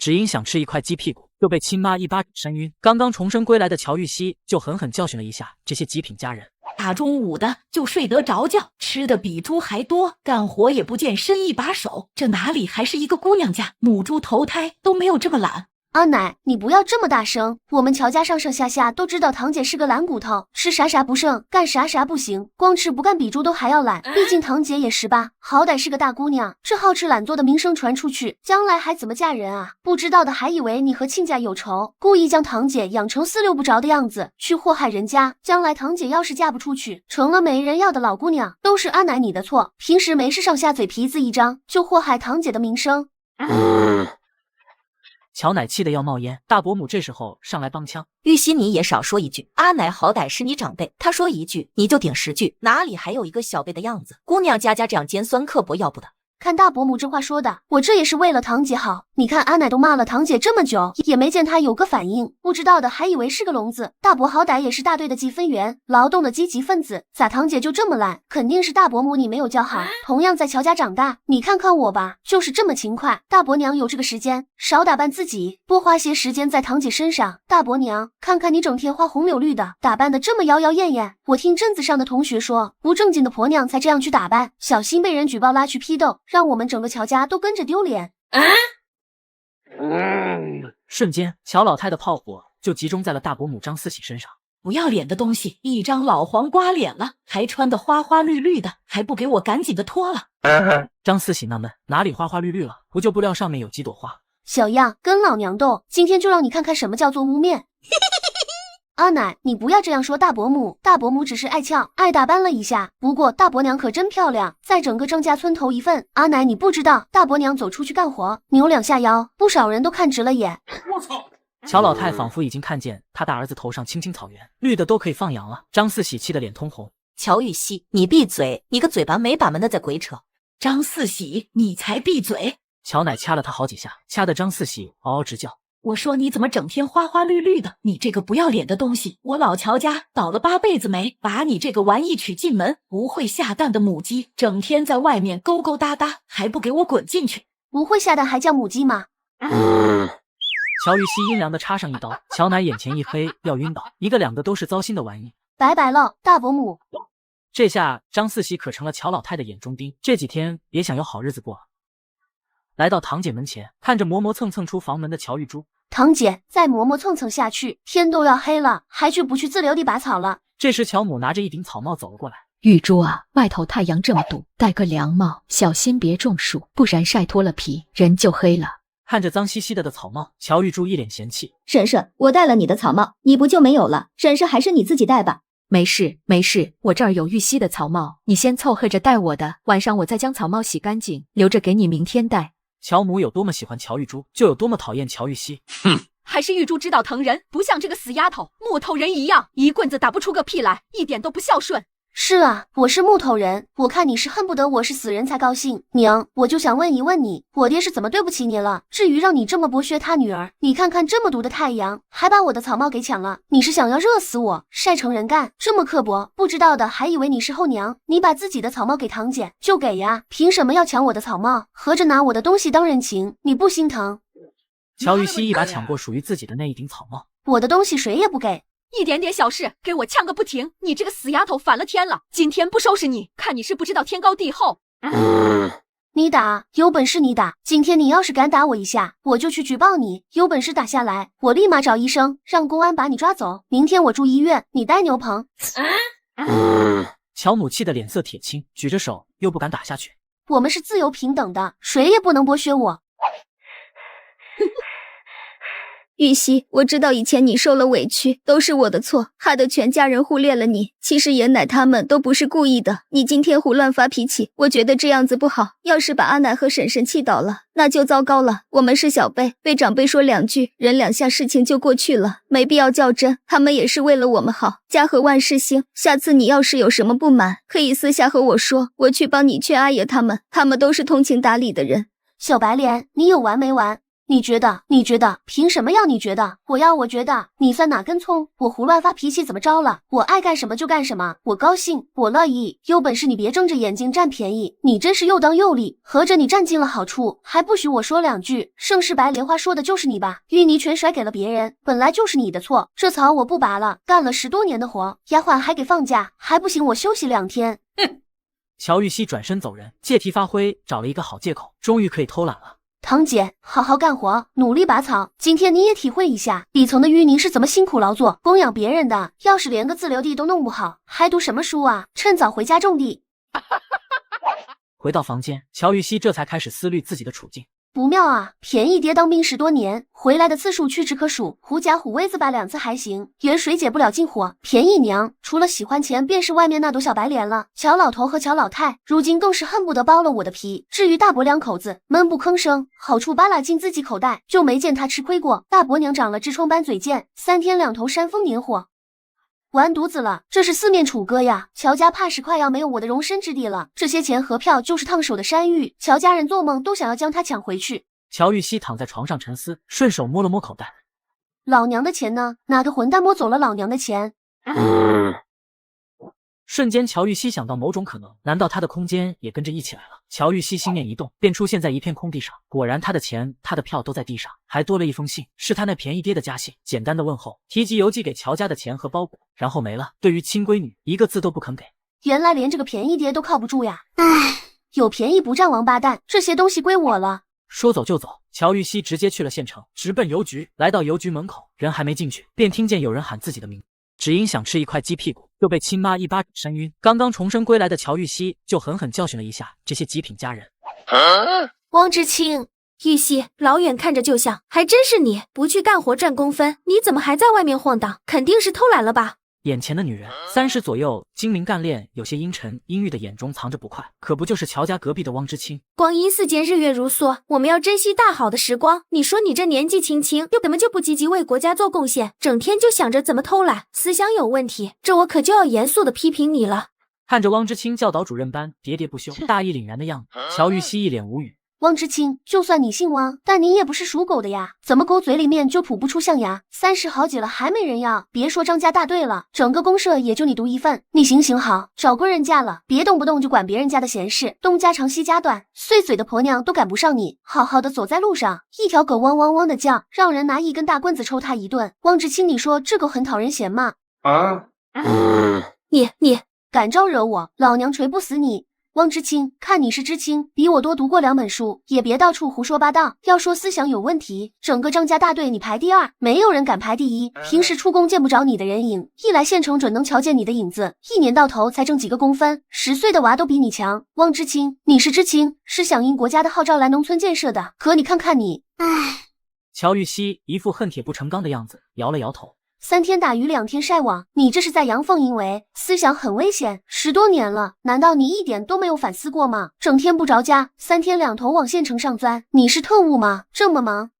只因想吃一块鸡屁股，就被亲妈一巴掌扇晕。刚刚重生归来的乔玉溪就狠狠教训了一下这些极品佳人。大中午的就睡得着觉，吃的比猪还多，干活也不见伸一把手，这哪里还是一个姑娘家？母猪投胎都没有这么懒。阿奶，你不要这么大声，我们乔家上上下下都知道堂姐是个懒骨头，吃啥啥不剩，干啥啥不行，光吃不干比猪都还要懒。毕竟堂姐也18，好歹是个大姑娘，这好吃懒做的名声传出去，将来还怎么嫁人啊？不知道的还以为你和亲家有仇，故意将堂姐养成4、6不着的样子，去祸害人家。将来堂姐要是嫁不出去，成了没人要的老姑娘，都是阿奶你的错。平时没事上下嘴皮子一张，就祸害堂姐的名声。乔奶气得要冒烟，大伯母这时候上来帮腔：玉溪，你也少说一句，阿奶好歹是你长辈，她说一句你就顶10句，哪里还有一个小辈的样子？姑娘家这样尖酸刻薄，要不得。看大伯母这话说的，我这也是为了堂姐好。你看阿奶都骂了堂姐这么久，也没见她有个反应，不知道的还以为是个聋子。大伯好歹也是大队的积分员，劳动的积极分子，咋堂姐就这么烂？肯定是大伯母你没有教好。同样在乔家长大，你看看我吧，就是这么勤快。大伯娘有这个时间，少打扮自己，多花些时间在堂姐身上。大伯娘，看看你整天花红柳绿的，打扮的这么妖妖艳艳，我听镇子上的同学说，不正经的婆娘才这样去打扮，小心被人举报拉去批斗，让我们整个乔家都跟着丢脸。瞬间，乔老太的炮火就集中在了大伯母张四喜身上。不要脸的东西，一张老黄瓜脸了，还穿得花花绿绿的，还不给我赶紧的脱了。张四喜纳闷，哪里花花绿绿了？不就布料上面有几朵花？小样，跟老娘斗！今天就让你看看什么叫做污蔑。阿奶，你不要这样说大伯母，大伯母只是爱俏，爱打扮了一下。不过大伯娘可真漂亮，在整个张家村头一份。阿奶，你不知道，大伯娘走出去干活，扭2下腰，不少人都看直了眼。我操！乔老太仿佛已经看见他大儿子头上青青草原，绿的都可以放羊了。张四喜气得脸通红。乔玉溪，你闭嘴！你个嘴巴没把门的在鬼扯。张四喜，你才闭嘴！乔奶掐了他好几下，掐得张四喜嗷嗷直叫。我说你怎么整天花花绿绿的？你这个不要脸的东西！我老乔家倒了8辈子霉，把你这个玩意娶进门，不会下蛋的母鸡，整天在外面勾勾搭搭，还不给我滚进去！不会下蛋还叫母鸡吗？乔玉溪阴凉的插上一刀，乔奶眼前一黑，要晕倒。一个两个都是糟心的玩意。拜拜了，大伯母。这下张四喜可成了乔老太的眼中钉，这几天别想有好日子过了。来到堂姐门前，看着磨磨蹭蹭出房门的乔玉珠，堂姐再磨磨蹭蹭下去，天都要黑了，还去不去自留地拔草了？这时乔母拿着一顶草帽走了过来。玉珠啊，外头太阳这么毒，戴个凉帽，小心别中暑，不然晒脱了皮，人就黑了。看着脏兮兮的草帽，乔玉珠一脸嫌弃。婶婶，我戴了你的草帽，你不就没有了？婶婶还是你自己戴吧。没事没事，我这儿有玉溪的草帽，你先凑合着戴我的，晚上我再将草帽洗干净，留着给你明天戴。乔母有多么喜欢乔玉珠，就有多么讨厌乔玉溪。哼，还是玉珠知道疼人，不像这个死丫头木头人一样，一棍子打不出个屁来，一点都不孝顺。是啊，我是木头人，我看你是恨不得我是死人才高兴。娘，我就想问一问你，我爹是怎么对不起你了，至于让你这么剥削他女儿？你看看这么毒的太阳，还把我的草帽给抢了，你是想要热死我，晒成人干？这么刻薄，不知道的还以为你是后娘。你把自己的草帽给堂姐就给呀，凭什么要抢我的草帽？合着拿我的东西当人情，你不心疼？乔玉溪一把抢过属于自己的那一顶草帽，我的东西谁也不给。一点点小事给我呛个不停，你这个死丫头反了天了！今天不收拾你，看你是不知道天高地厚。你打，有本事你打！今天你要是敢打我一下，我就去举报你。有本事打下来，我立马找医生，让公安把你抓走。明天我住医院，你待牛棚。乔母气得脸色铁青，举着手又不敢打下去。我们是自由平等的，谁也不能剥削我。玉溪，我知道以前你受了委屈，都是我的错，害得全家人忽略了你。其实爷奶他们都不是故意的，你今天胡乱发脾气，我觉得这样子不好。要是把阿奶和婶婶气倒了，那就糟糕了。我们是小辈，被长辈说2句，忍2下事情就过去了，没必要较真。他们也是为了我们好。家和万事兴，下次你要是有什么不满，可以私下和我说，我去帮你劝阿爷他们，他们都是通情达理的人。小白脸，你有完没完？你觉得？凭什么要你觉得？我觉得，你算哪根葱？我胡乱发脾气怎么着了？我爱干什么就干什么，我高兴，我乐意。有本事你别睁着眼睛占便宜，你真是又当又立，合着你占尽了好处，还不许我说两句。盛世白莲花说的就是你吧？淤泥全甩给了别人，本来就是你的错。这草我不拔了，干了10多年的活，丫鬟还给放假，还不行我休息2天。乔玉溪转身走人，借题发挥，找了一个好借口，终于可以偷懒了。堂姐，好好干活，努力拔草。今天你也体会一下底层的淤泥是怎么辛苦劳作，供养别人的。要是连个自留地都弄不好，还读什么书啊？趁早回家种地。回到房间，乔玉溪这才开始思虑自己的处境。不妙啊！便宜爹当兵10多年，回来的次数屈指可数，狐假虎威自拔2次还行，远水解不了近火。便宜娘除了喜欢钱，便是外面那朵小白莲了。乔老头和乔老太如今更是恨不得剥了我的皮。至于大伯2口子，闷不吭声，好处扒拉进自己口袋，就没见他吃亏过。大伯娘长了痔疮般嘴贱，3天2头煽风点火。完犊子了，这是4面楚歌呀！乔家怕是快要没有我的容身之地了。这些钱和票就是烫手的山芋，乔家人做梦都想要将它抢回去。乔玉溪躺在床上沉思，顺手摸了摸口袋。老娘的钱呢？哪个混蛋摸走了老娘的钱？瞬间，乔玉溪想到某种可能，难道他的空间也跟着一起来了？乔玉溪心念一动，便出现在一片空地上。果然，他的钱、他的票都在地上，还多了一封信，是他那便宜爹的家信。简单的问候，提及邮寄给乔家的钱和包裹，然后没了。对于亲闺女，一个字都不肯给。原来连这个便宜爹都靠不住呀！唉，有便宜不占王八蛋，这些东西归我了。说走就走，乔玉溪直接去了县城，直奔邮局。来到邮局门口，人还没进去，便听见有人喊自己的名字。只因想吃一块鸡屁股，就被亲妈一巴掌扇晕。刚刚重生归来的乔玉溪就狠狠教训了一下这些极品家人。汪知青，玉溪，老远看着就像，还真是你，不去干活赚工分，你怎么还在外面晃荡？肯定是偷懒了吧？眼前的女人30左右，精明干练，有些阴沉，阴郁的眼中藏着不快，可不就是乔家隔壁的汪知青？光阴似箭，日月如梭，我们要珍惜大好的时光。你说你这年纪轻轻，又怎么就不积极为国家做贡献，整天就想着怎么偷懒，思想有问题，这我可就要严肃的批评你了。看着汪知青教导主任般喋喋不休、大义凛然的样子，乔玉溪一脸无语。汪知青，就算你姓汪，但你也不是属狗的呀，怎么狗嘴里面就吐不出象牙？30好几了还没人要，别说张家大队了，整个公社也就你独一份。你行行好，找个人嫁了，别动不动就管别人家的闲事，东家长西家短，碎嘴的婆娘都赶不上你。好好的走在路上，一条狗汪汪汪的叫，让人拿一根大棍子抽他一顿。汪知青，你说这狗很讨人嫌吗？你敢招惹我，老娘锤不死你！汪知青，看你是知青，比我多读过2本书，也别到处胡说八道。要说思想有问题，整个张家大队你排第2，没有人敢排第1。平时出宫见不着你的人影，一来县城准能瞧见你的影子。1年到头才挣几个工分，10岁的娃都比你强。汪知青，你是知青，是响应国家的号召来农村建设的，可你看看你，唉。乔玉溪一副恨铁不成钢的样子，摇了摇头。3天打鱼2天晒网，你这是在阳奉阴违，思想很危险。10多年了，难道你一点都没有反思过吗？整天不着家，3天2头往县城上钻，你是特务吗？这么忙？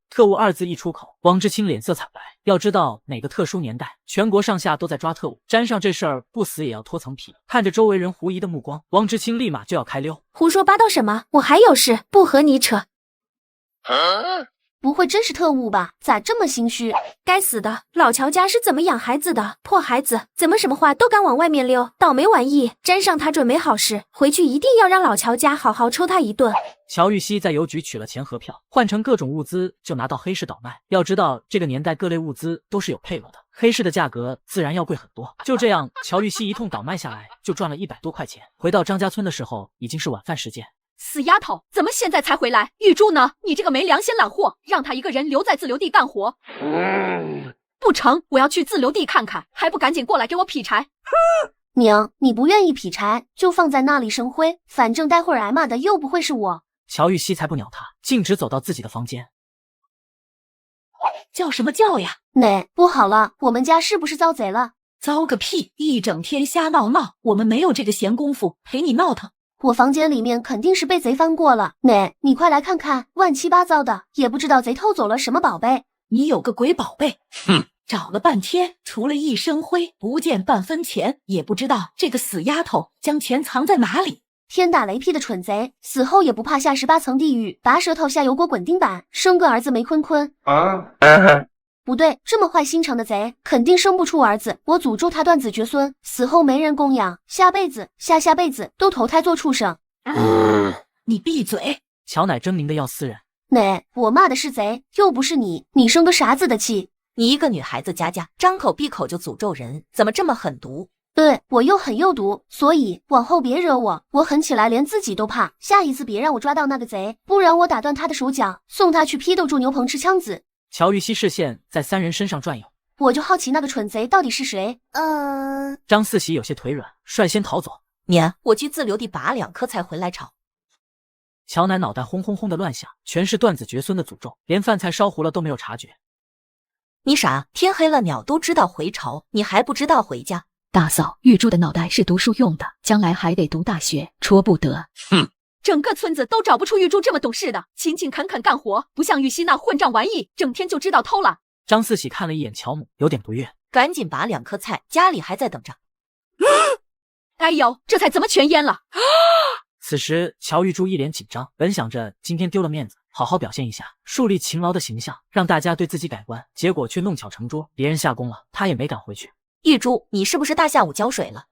特务2字一出口，汪知青脸色惨白。要知道哪个特殊年代，全国上下都在抓特务，沾上这事儿不死也要脱层皮。看着周围人狐疑的目光，汪知青立马就要开溜。胡说八道什么？我还有事，不和你扯。不会真是特务吧？咋这么心虚？该死的，老乔家是怎么养孩子的？破孩子，怎么什么话都敢往外面溜？倒霉玩意，沾上他准没好事，回去一定要让老乔家好好抽他一顿。乔玉溪在邮局取了钱和票，换成各种物资就拿到黑市倒卖。要知道这个年代各类物资都是有配额的，黑市的价格自然要贵很多。就这样，乔玉溪一通倒卖下来，就赚了100多块钱。回到张家村的时候，已经是晚饭时间。死丫头，怎么现在才回来？玉珠呢？你这个没良心懒货，让她一个人留在自留地干活。不成，我要去自留地看看，还不赶紧过来给我劈柴！娘，你不愿意劈柴，就放在那里生灰，反正待会儿挨骂的又不会是我。乔玉溪才不鸟他，径直走到自己的房间。叫什么叫呀？奶，不好了，我们家是不是遭贼了？糟个屁！一整天瞎闹闹，我们没有这个闲工夫陪你闹腾。我房间里面肯定是被贼翻过了，奶，你快来看看，乱七八糟的，也不知道贼偷走了什么宝贝。你有个鬼宝贝！哼，找了半天，除了一身灰，不见半分钱，也不知道这个死丫头将钱藏在哪里。天打雷劈的蠢贼，死后也不怕下18层地狱，拔舌头下油锅滚钉板，生个儿子没坤坤。不对，这么坏心肠的贼，肯定生不出儿子。我诅咒他断子绝孙，死后没人供养，下辈子、下辈子都投胎做畜生。你闭嘴！乔乃狰狞的要撕人。哪，我骂的是贼，又不是你，你生个啥子的气？你一个女孩子家，张口闭口就诅咒人，怎么这么狠毒？对，我又狠又毒，所以往后别惹我，我狠起来连自己都怕。下一次别让我抓到那个贼，不然我打断他的手脚，送他去批斗住牛棚吃枪子。乔玉溪视线在三人身上转悠，我就好奇那个蠢贼到底是谁。张四喜有些腿软，率先逃走。娘，我去自留地拔2颗菜回来炒。乔乃脑袋轰轰轰的乱响，全是断子绝孙的诅咒，连饭菜烧糊了都没有察觉。你傻，天黑了鸟都知道回巢，你还不知道回家？大嫂，玉珠的脑袋是读书用的，将来还得读大学，戳不得。哼！整个村子都找不出玉珠这么懂事的，勤勤恳恳干活，不像玉溪那混账玩意，整天就知道偷懒。张四喜看了一眼乔母，有点不悦，赶紧拔2颗菜，家里还在等着。哎呦，这菜怎么全淹了？此时乔玉珠一脸紧张，本想着今天丢了面子，好好表现一下，树立勤劳的形象，让大家对自己改观，结果却弄巧成拙，别人下工了，他也没敢回去。玉珠，你是不是大下午浇水了？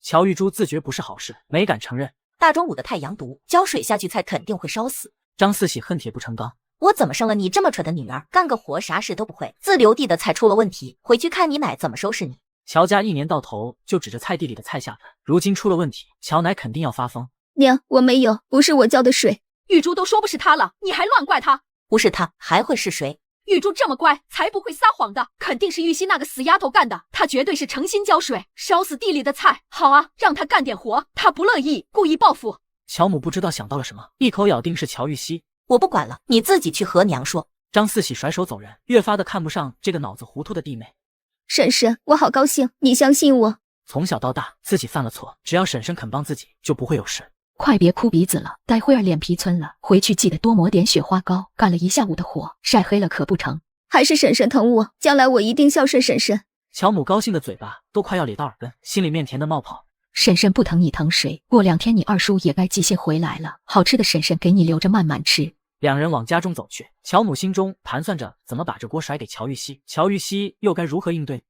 乔玉珠自觉不是好事，没敢承认。大中午的太阳毒，浇水下去菜肯定会烧死。张四喜恨铁不成钢，我怎么生了你这么蠢的女儿？干个活啥事都不会，自留地的菜出了问题，回去看你奶怎么收拾你。乔家一年到头就指着菜地里的菜下饭，如今出了问题，乔奶肯定要发疯。娘，我没有，不是我浇的水。玉珠都说不是他了，你还乱怪他？不是他，还会是谁？玉珠这么乖，才不会撒谎的，肯定是玉溪那个死丫头干的。她绝对是诚心浇水，烧死地里的菜。好啊，让她干点活，她不乐意，故意报复。乔母不知道想到了什么，一口咬定是乔玉溪。我不管了，你自己去和娘说。张四喜甩手走人，越发的看不上这个脑子糊涂的弟妹。婶婶，我好高兴，你相信我。从小到大，自己犯了错，只要婶婶肯帮自己，就不会有事。快别哭鼻子了，待会儿脸皮皴了，回去记得多抹点雪花膏，干了一下午的活，晒黑了可不成。还是婶婶疼我，将来我一定孝顺婶婶。乔母高兴的嘴巴都快要咧到耳根，心里面甜的冒泡。婶婶不疼你疼谁？过2天你二叔也该寄些回来了，好吃的婶婶给你留着慢慢吃。两人往家中走去，乔母心中盘算着怎么把这锅甩给乔玉溪，乔玉溪又该如何应对。